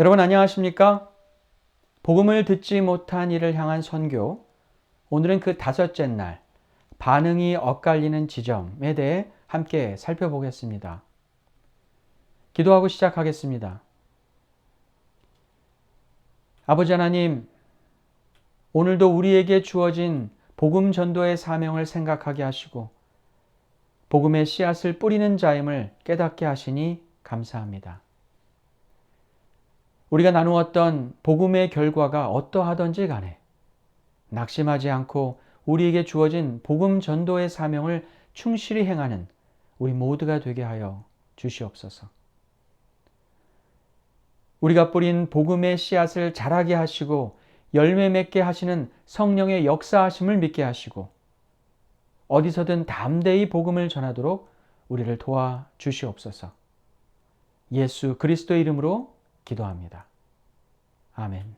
여러분 안녕하십니까? 복음을 듣지 못한 이를 향한 선교. 오늘은 그 다섯째 날, 반응이 엇갈리는 지점에 대해 함께 살펴보겠습니다. 기도하고 시작하겠습니다. 아버지 하나님, 오늘도 우리에게 주어진 복음 전도의 사명을 생각하게 하시고 복음의 씨앗을 뿌리는 자임을 깨닫게 하시니 감사합니다. 우리가 나누었던 복음의 결과가 어떠하든지 간에 낙심하지 않고 우리에게 주어진 복음 전도의 사명을 충실히 행하는 우리 모두가 되게 하여 주시옵소서. 우리가 뿌린 복음의 씨앗을 자라게 하시고 열매 맺게 하시는 성령의 역사하심을 믿게 하시고 어디서든 담대히 복음을 전하도록 우리를 도와 주시옵소서. 예수 그리스도의 이름으로 기도합니다. 아멘.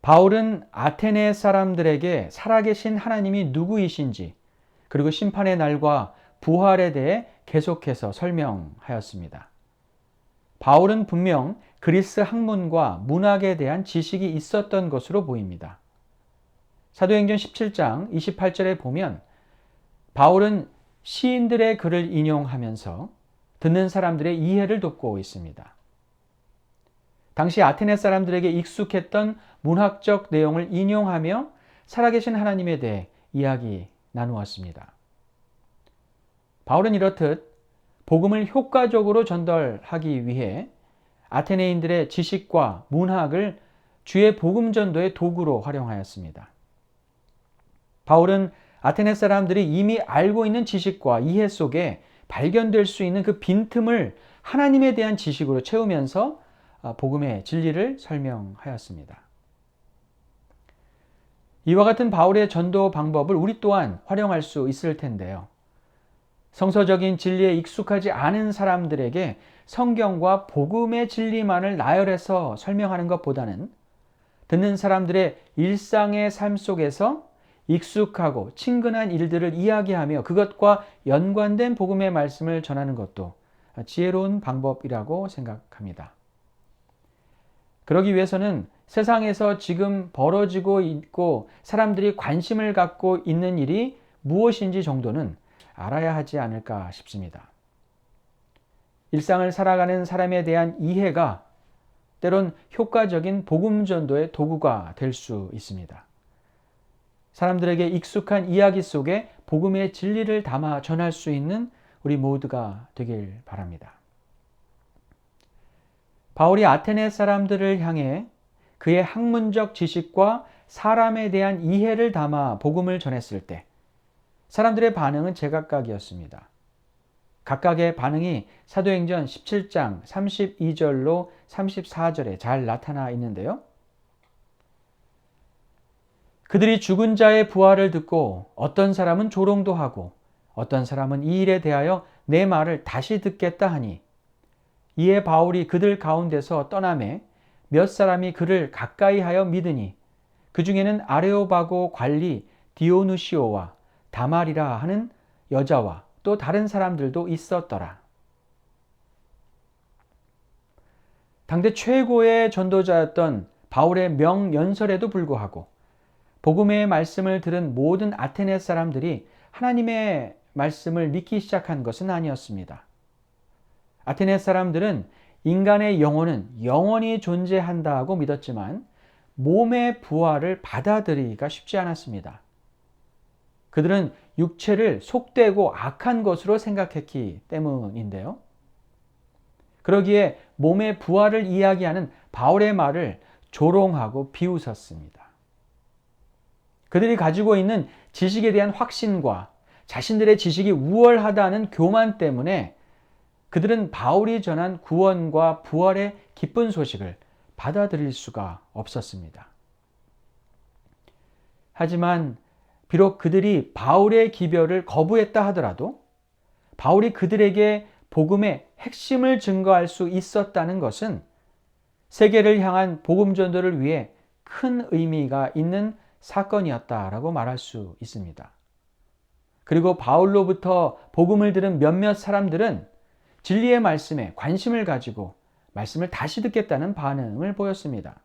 바울은 아테네 사람들에게 살아계신 하나님이 누구이신지 그리고 심판의 날과 부활에 대해 계속해서 설명하였습니다. 바울은 분명 그리스 학문과 문학에 대한 지식이 있었던 것으로 보입니다. 사도행전 17장 28절에 보면 바울은 시인들의 글을 인용하면서 듣는 사람들의 이해를 돕고 있습니다. 당시 아테네 사람들에게 익숙했던 문학적 내용을 인용하며 살아계신 하나님에 대해 이야기 나누었습니다. 바울은 이렇듯 복음을 효과적으로 전달하기 위해 아테네인들의 지식과 문학을 주의 복음 전도의 도구로 활용하였습니다. 바울은 아테네 사람들이 이미 알고 있는 지식과 이해 속에 발견될 수 있는 그 빈틈을 하나님에 대한 지식으로 채우면서 복음의 진리를 설명하였습니다. 이와 같은 바울의 전도 방법을 우리 또한 활용할 수 있을 텐데요. 성서적인 진리에 익숙하지 않은 사람들에게 성경과 복음의 진리만을 나열해서 설명하는 것보다는 듣는 사람들의 일상의 삶 속에서 익숙하고 친근한 일들을 이야기하며 그것과 연관된 복음의 말씀을 전하는 것도 지혜로운 방법이라고 생각합니다. 그러기 위해서는 세상에서 지금 벌어지고 있고 사람들이 관심을 갖고 있는 일이 무엇인지 정도는 알아야 하지 않을까 싶습니다. 일상을 살아가는 사람에 대한 이해가 때론 효과적인 복음 전도의 도구가 될 수 있습니다. 사람들에게 익숙한 이야기 속에 복음의 진리를 담아 전할 수 있는 우리 모두가 되길 바랍니다. 바울이 아테네 사람들을 향해 그의 학문적 지식과 사람에 대한 이해를 담아 복음을 전했을 때 사람들의 반응은 제각각이었습니다. 각각의 반응이 사도행전 17장 32절로 34절에 잘 나타나 있는데요. 그들이 죽은 자의 부활을 듣고 어떤 사람은 조롱도 하고 어떤 사람은 이 일에 대하여 내 말을 다시 듣겠다 하니 이에 바울이 그들 가운데서 떠나매 몇 사람이 그를 가까이 하여 믿으니 그 중에는 아레오바고 관리 디오누시오와 다말이라 하는 여자와 또 다른 사람들도 있었더라. 당대 최고의 전도자였던 바울의 명연설에도 불구하고 복음의 말씀을 들은 모든 아테네 사람들이 하나님의 말씀을 믿기 시작한 것은 아니었습니다. 아테네 사람들은 인간의 영혼은 영원히 존재한다고 믿었지만 몸의 부활을 받아들이기가 쉽지 않았습니다. 그들은 육체를 속되고 악한 것으로 생각했기 때문인데요. 그러기에 몸의 부활을 이야기하는 바울의 말을 조롱하고 비웃었습니다. 그들이 가지고 있는 지식에 대한 확신과 자신들의 지식이 우월하다는 교만 때문에 그들은 바울이 전한 구원과 부활의 기쁜 소식을 받아들일 수가 없었습니다. 하지만 비록 그들이 바울의 기별을 거부했다 하더라도 바울이 그들에게 복음의 핵심을 증거할 수 있었다는 것은 세계를 향한 복음 전도를 위해 큰 의미가 있는 사건이었다라고 말할 수 있습니다. 그리고 바울로부터 복음을 들은 몇몇 사람들은 진리의 말씀에 관심을 가지고 말씀을 다시 듣겠다는 반응을 보였습니다.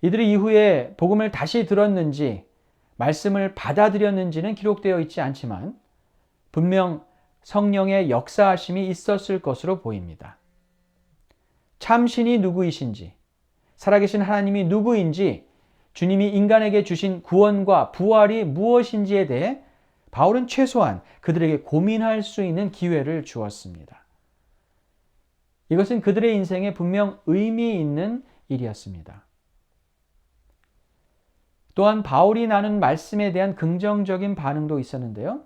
이들이 이후에 복음을 다시 들었는지 말씀을 받아들였는지는 기록되어 있지 않지만 분명 성령의 역사하심이 있었을 것으로 보입니다. 참신이 누구이신지, 살아계신 하나님이 누구인지, 주님이 인간에게 주신 구원과 부활이 무엇인지에 대해 바울은 최소한 그들에게 고민할 수 있는 기회를 주었습니다. 이것은 그들의 인생에 분명 의미 있는 일이었습니다. 또한 바울이 나눈 말씀에 대한 긍정적인 반응도 있었는데요.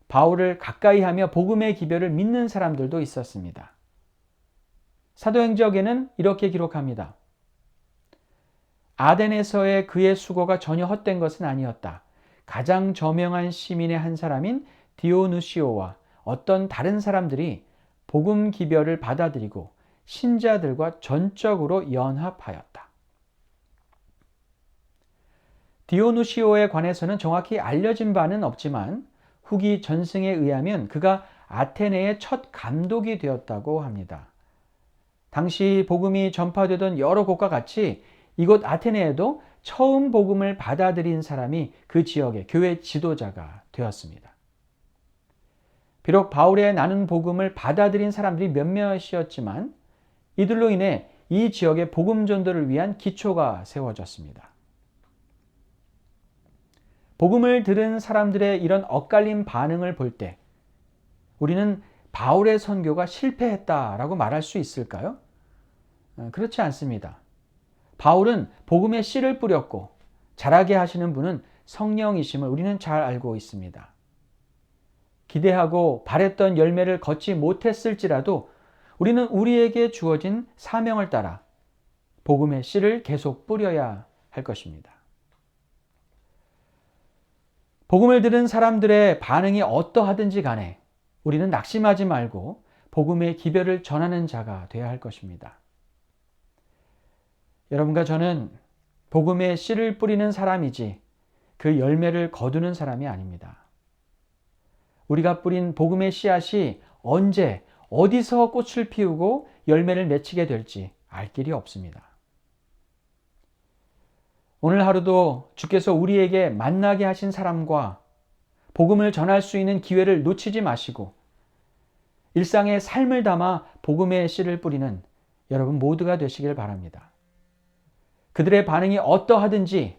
바울을 가까이 하며 복음의 기별을 믿는 사람들도 있었습니다. 사도행전에는 이렇게 기록합니다. 아덴에서의 그의 수고가 전혀 헛된 것은 아니었다. 가장 저명한 시민의 한 사람인 디오누시오와 어떤 다른 사람들이 복음 기별을 받아들이고 신자들과 전적으로 연합하였다. 디오누시오에 관해서는 정확히 알려진 바는 없지만 후기 전승에 의하면 그가 아테네의 첫 감독이 되었다고 합니다. 당시 복음이 전파되던 여러 곳과 같이 이곳 아테네에도 처음 복음을 받아들인 사람이 그 지역의 교회 지도자가 되었습니다. 비록 바울의 나눈 복음을 받아들인 사람들이 몇몇이었지만 이들로 인해 이 지역의 복음 전도를 위한 기초가 세워졌습니다. 복음을 들은 사람들의 이런 엇갈린 반응을 볼 때 우리는 바울의 선교가 실패했다라고 말할 수 있을까요? 그렇지 않습니다. 바울은 복음의 씨를 뿌렸고 자라게 하시는 분은 성령이심을 우리는 잘 알고 있습니다. 기대하고 바랬던 열매를 걷지 못했을지라도 우리는 우리에게 주어진 사명을 따라 복음의 씨를 계속 뿌려야 할 것입니다. 복음을 들은 사람들의 반응이 어떠하든지 간에 우리는 낙심하지 말고 복음의 기별을 전하는 자가 되어야 할 것입니다. 여러분과 저는 복음의 씨를 뿌리는 사람이지 그 열매를 거두는 사람이 아닙니다. 우리가 뿌린 복음의 씨앗이 언제 어디서 꽃을 피우고 열매를 맺히게 될지 알 길이 없습니다. 오늘 하루도 주께서 우리에게 만나게 하신 사람과 복음을 전할 수 있는 기회를 놓치지 마시고 일상의 삶을 담아 복음의 씨를 뿌리는 여러분 모두가 되시길 바랍니다. 그들의 반응이 어떠하든지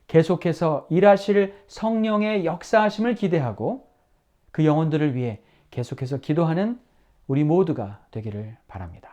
계속해서 일하실 성령의 역사하심을 기대하고 그 영혼들을 위해 계속해서 기도하는 우리 모두가 되기를 바랍니다.